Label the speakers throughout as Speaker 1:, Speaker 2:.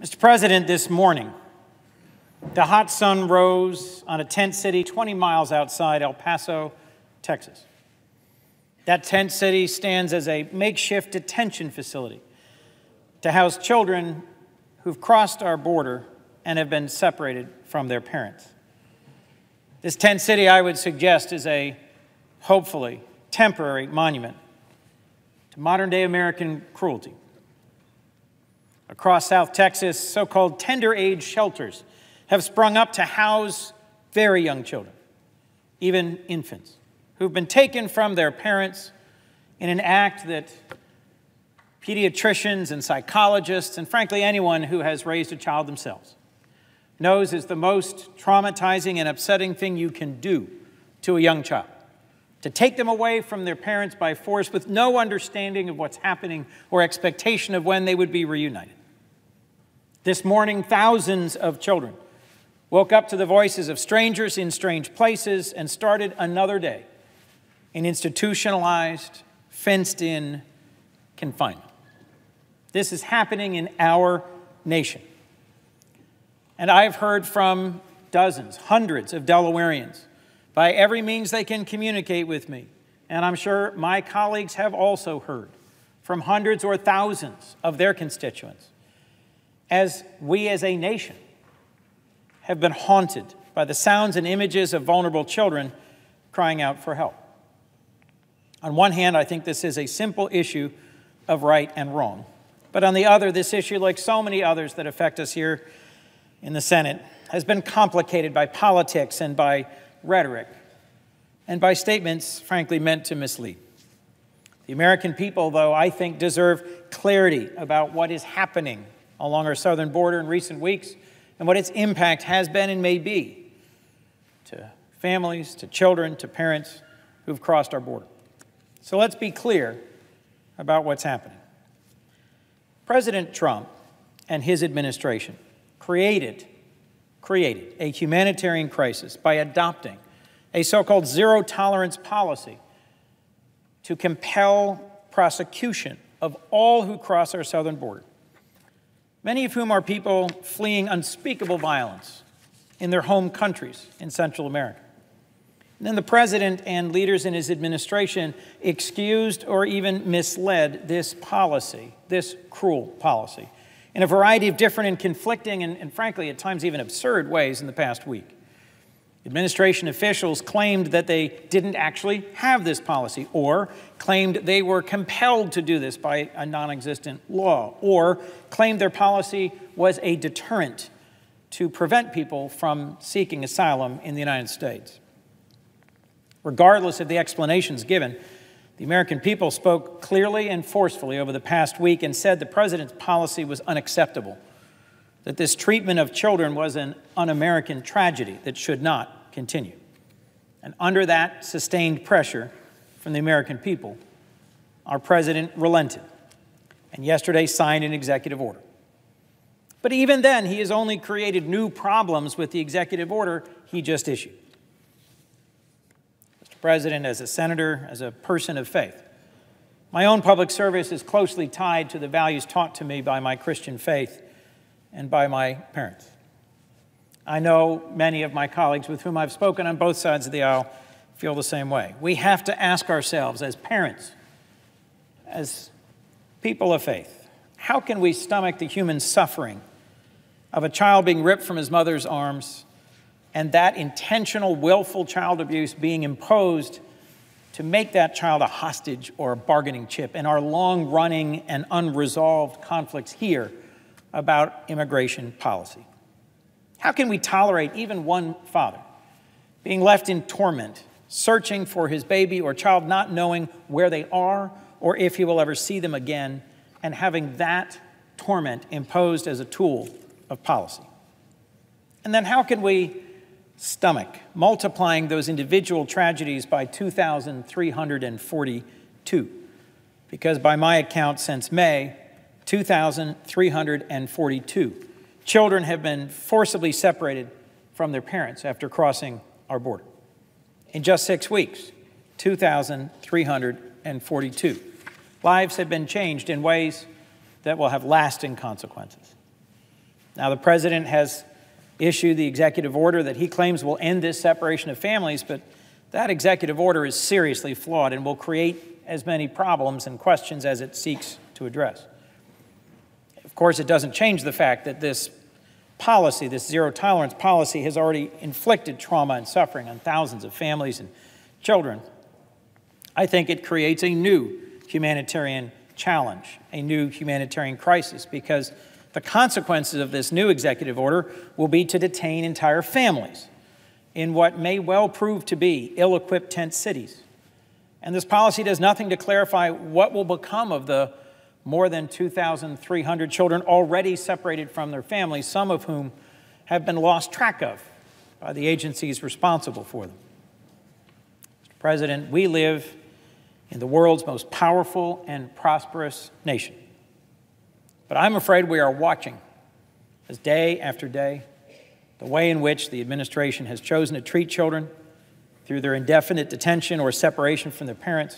Speaker 1: Mr. President, this morning, the hot sun rose on a tent city 20 miles outside El Paso, Texas. That tent city stands as a makeshift detention facility to house children who've crossed our border and have been separated from their parents. This tent city, I would suggest, is a hopefully temporary monument to modern-day American cruelty. Across South Texas, so-called tender-age shelters have sprung up to house very young children, even infants, who've been taken from their parents in an act that pediatricians and psychologists, and frankly anyone who has raised a child themselves, knows is the most traumatizing and upsetting thing you can do to a young child. To take them away from their parents by force with no understanding of what's happening or expectation of when they would be reunited. This morning, thousands of children woke up to the voices of strangers in strange places and started another day in institutionalized, fenced-in confinement. This is happening in our nation. And I've heard from dozens, hundreds of Delawareans by every means they can communicate with me. And I'm sure my colleagues have also heard from hundreds or thousands of their constituents, as we as a nation have been haunted by the sounds and images of vulnerable children crying out for help. On one hand, I think this is a simple issue of right and wrong. But on the other, this issue, like so many others that affect us here in the Senate, has been complicated by politics and by rhetoric and by statements, frankly, meant to mislead. The American people, though, I think, deserve clarity about what is happening along our southern border in recent weeks and what its impact has been and may be to families, to children, to parents who've crossed our border. So let's be clear about what's happening. President Trump and his administration created a humanitarian crisis by adopting a so-called zero-tolerance policy to compel prosecution of all who cross our southern border, many of whom are people fleeing unspeakable violence in their home countries in Central America. And then the president and leaders in his administration excused or even misled this policy, this cruel policy, in a variety of different and conflicting and frankly, at times even absurd ways in the past week. Administration officials claimed that they didn't actually have this policy, or claimed they were compelled to do this by a non-existent law, or claimed their policy was a deterrent to prevent people from seeking asylum in the United States. Regardless of the explanations given, the American people spoke clearly and forcefully over the past week and said the president's policy was unacceptable, that this treatment of children was an un-American tragedy that should not continue. And under that sustained pressure from the American people, our president relented and yesterday signed an executive order. But even then, he has only created new problems with the executive order he just issued. Mr. President, as a senator, as a person of faith, my own public service is closely tied to the values taught to me by my Christian faith and by my parents. I know many of my colleagues with whom I've spoken on both sides of the aisle feel the same way. We have to ask ourselves as parents, as people of faith, how can we stomach the human suffering of a child being ripped from his mother's arms and that intentional, willful child abuse being imposed to make that child a hostage or a bargaining chip in our long-running and unresolved conflicts here about immigration policy? How can we tolerate even one father being left in torment, searching for his baby or child, not knowing where they are or if he will ever see them again, and having that torment imposed as a tool of policy? And then how can we stomach multiplying those individual tragedies by 2,342? Because by my account, since May, 2,342 children have been forcibly separated from their parents after crossing our border. In just 6 weeks, 2,342 lives have been changed in ways that will have lasting consequences. Now, the president has issued the executive order that he claims will end this separation of families, but that executive order is seriously flawed and will create as many problems and questions as it seeks to address. Of course, it doesn't change the fact that this policy, this zero-tolerance policy, has already inflicted trauma and suffering on thousands of families and children. I think it creates a new humanitarian challenge, a new humanitarian crisis, because the consequences of this new executive order will be to detain entire families in what may well prove to be ill-equipped tent cities. And this policy does nothing to clarify what will become of the more than 2,300 children already separated from their families, some of whom have been lost track of by the agencies responsible for them. Mr. President, we live in the world's most powerful and prosperous nation. But I'm afraid we are watching, as day after day, the way in which the administration has chosen to treat children through their indefinite detention or separation from their parents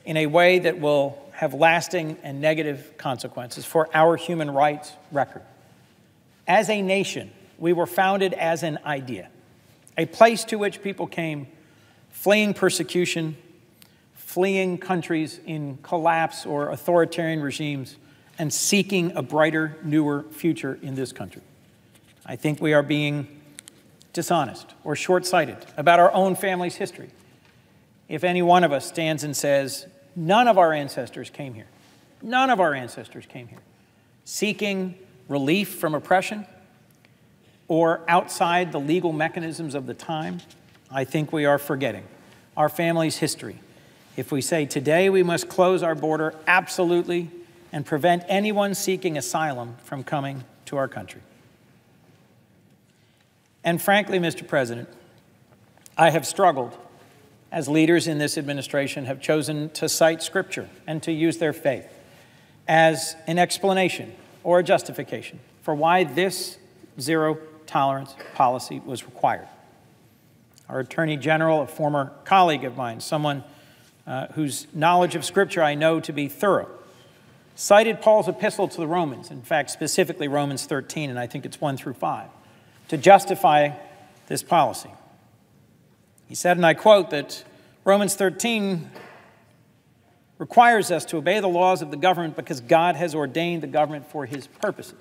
Speaker 1: in a way that will have lasting and negative consequences for our human rights record. As a nation, we were founded as an idea, a place to which people came fleeing persecution, fleeing countries in collapse or authoritarian regimes, and seeking a brighter, newer future in this country. I think we are being dishonest or short-sighted about our own family's history if any one of us stands and says, none of our ancestors came here. None of our ancestors came here seeking relief from oppression or outside the legal mechanisms of the time. I think we are forgetting our family's history if we say today we must close our border absolutely and prevent anyone seeking asylum from coming to our country. And frankly, Mr. President, I have struggled as leaders in this administration have chosen to cite Scripture and to use their faith as an explanation or a justification for why this zero-tolerance policy was required. Our Attorney General, a former colleague of mine, someone whose knowledge of Scripture I know to be thorough, cited Paul's epistle to the Romans, in fact, specifically Romans 13, and I think it's 1 through 5, to justify this policy. He said, and I quote, that Romans 13 requires us to obey the laws of the government because God has ordained the government for his purposes.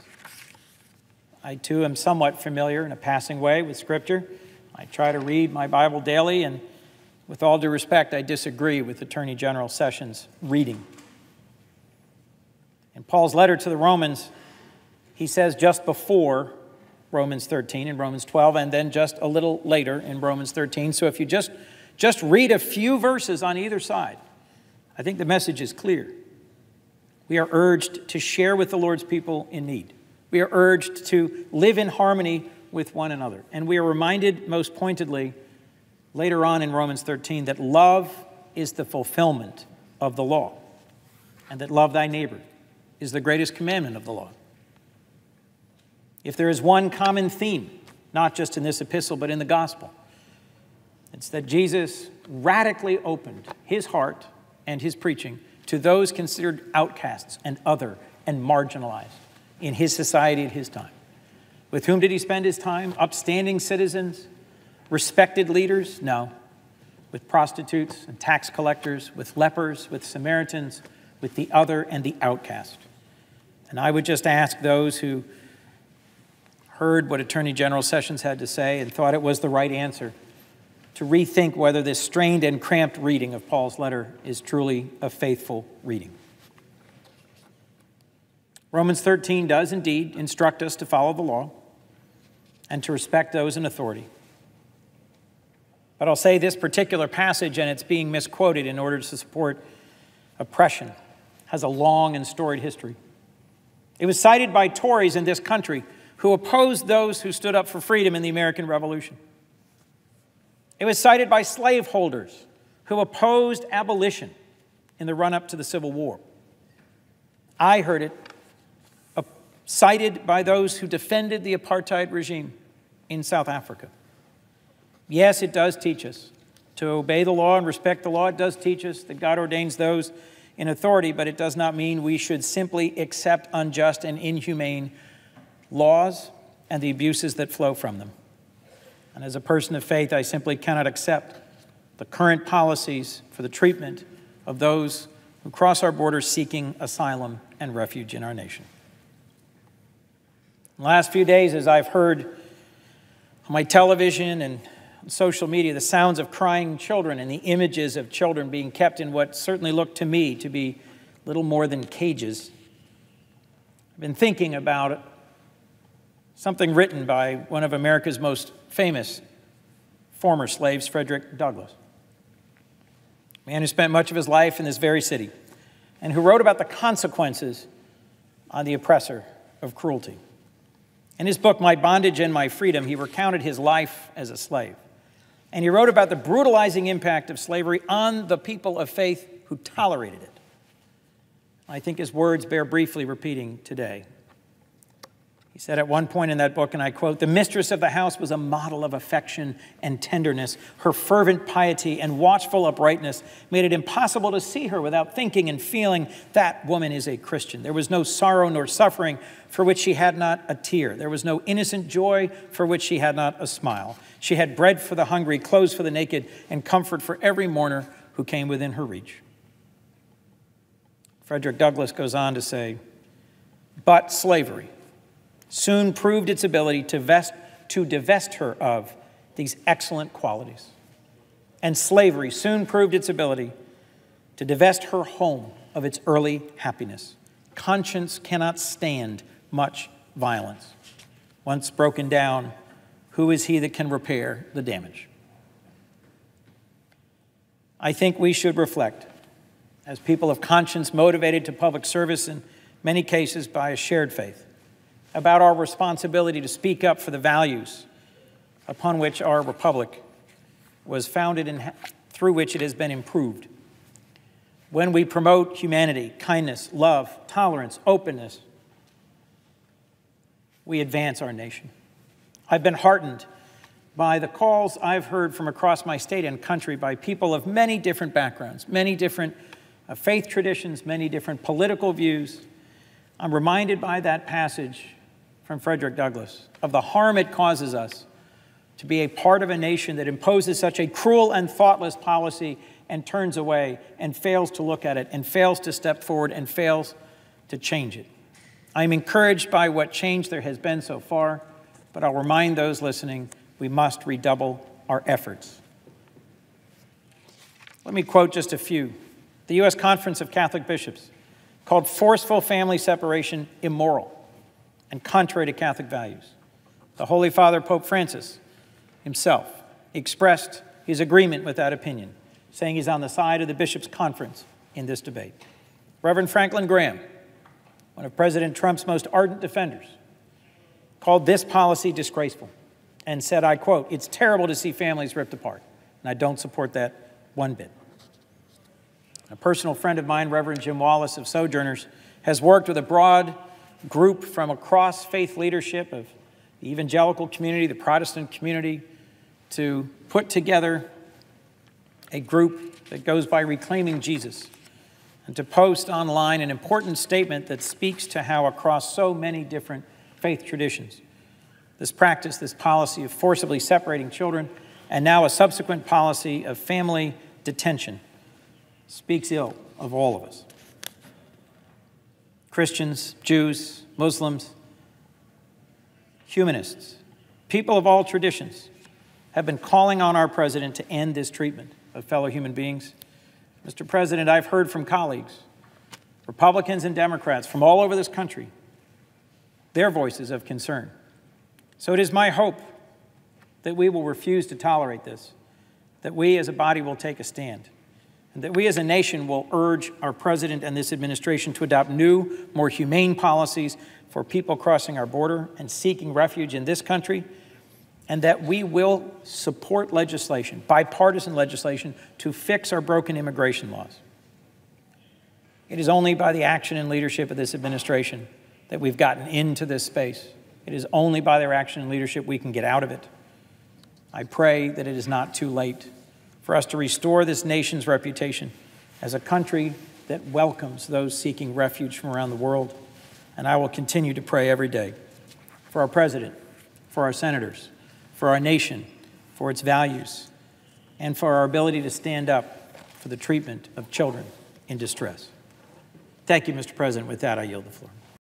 Speaker 1: I, too, am somewhat familiar in a passing way with Scripture. I try to read my Bible daily, and with all due respect, I disagree with Attorney General Sessions' reading. In Paul's letter to the Romans, he says just before Romans 13 and Romans 12, and then just a little later in Romans 13. So if you just read a few verses on either side, I think the message is clear. We are urged to share with the Lord's people in need. We are urged to live in harmony with one another. And we are reminded most pointedly later on in Romans 13 that love is the fulfillment of the law, and that love thy neighbor is the greatest commandment of the law. If there is one common theme, not just in this epistle, but in the gospel, it's that Jesus radically opened his heart and his preaching to those considered outcasts and other and marginalized in his society at his time. With whom did he spend his time? Upstanding citizens? Respected leaders? No. With prostitutes and tax collectors, with lepers, with Samaritans, with the other and the outcast. And I would just ask those who heard what Attorney General Sessions had to say and thought it was the right answer to rethink whether this strained and cramped reading of Paul's letter is truly a faithful reading. Romans 13 does indeed instruct us to follow the law and to respect those in authority. But I'll say this particular passage, and it's being misquoted in order to support oppression, has a long and storied history. It was cited by Tories in this country who opposed those who stood up for freedom in the American Revolution. It was cited by slaveholders who opposed abolition in the run-up to the Civil War. I heard it cited by those who defended the apartheid regime in South Africa. Yes, it does teach us to obey the law and respect the law. It does teach us that God ordains those in authority, but it does not mean we should simply accept unjust and inhumane laws, and the abuses that flow from them. And as a person of faith, I simply cannot accept the current policies for the treatment of those who cross our borders seeking asylum and refuge in our nation. In the last few days, as I've heard on my television and on social media the sounds of crying children and the images of children being kept in what certainly looked to me to be little more than cages, I've been thinking about something written by one of America's most famous former slaves, Frederick Douglass, a man who spent much of his life in this very city and who wrote about the consequences on the oppressor of cruelty. In his book, My Bondage and My Freedom, he recounted his life as a slave. And he wrote about the brutalizing impact of slavery on the people of faith who tolerated it. I think his words bear briefly repeating today. He said at one point in that book, and I quote, "The mistress of the house was a model of affection and tenderness. Her fervent piety and watchful uprightness made it impossible to see her without thinking and feeling that woman is a Christian. There was no sorrow nor suffering for which she had not a tear. There was no innocent joy for which she had not a smile. She had bread for the hungry, clothes for the naked, and comfort for every mourner who came within her reach." Frederick Douglass goes on to say, "But slavery soon proved its ability to divest her of these excellent qualities. And slavery soon proved its ability to divest her home of its early happiness. Conscience cannot stand much violence. Once broken down, who is he that can repair the damage?" I think we should reflect, as people of conscience motivated to public service in many cases by a shared faith, about our responsibility to speak up for the values upon which our republic was founded and through which it has been improved. When we promote humanity, kindness, love, tolerance, openness, we advance our nation. I've been heartened by the calls I've heard from across my state and country by people of many different backgrounds, many different faith traditions, many different political views. I'm reminded by that passage from Frederick Douglass of the harm it causes us to be a part of a nation that imposes such a cruel and thoughtless policy and turns away and fails to look at it and fails to step forward and fails to change it. I'm encouraged by what change there has been so far, but I'll remind those listening, we must redouble our efforts. Let me quote just a few. The U.S. Conference of Catholic Bishops called forceful family separation immoral and contrary to Catholic values. The Holy Father, Pope Francis, himself expressed his agreement with that opinion, saying he's on the side of the Bishops' Conference in this debate. Reverend Franklin Graham, one of President Trump's most ardent defenders, called this policy disgraceful and said, I quote, "It's terrible to see families ripped apart, and I don't support that one bit." A personal friend of mine, Reverend Jim Wallace of Sojourners, has worked with a broad group from across faith leadership of the evangelical community, the Protestant community, to put together a group that goes by Reclaiming Jesus and to post online an important statement that speaks to how across so many different faith traditions, this practice, this policy of forcibly separating children, and now a subsequent policy of family detention, speaks ill of all of us. Christians, Jews, Muslims, humanists, people of all traditions have been calling on our president to end this treatment of fellow human beings. Mr. President, I've heard from colleagues, Republicans and Democrats from all over this country, their voices of concern. So it is my hope that we will refuse to tolerate this, that we as a body will take a stand, and that we as a nation will urge our president and this administration to adopt new, more humane policies for people crossing our border and seeking refuge in this country, and that we will support legislation, bipartisan legislation, to fix our broken immigration laws. It is only by the action and leadership of this administration that we've gotten into this space. It is only by their action and leadership we can get out of it. I pray that it is not too late for us to restore this nation's reputation as a country that welcomes those seeking refuge from around the world. And I will continue to pray every day for our president, for our senators, for our nation, for its values, and for our ability to stand up for the treatment of children in distress. Thank you, Mr. President. With that, I yield the floor.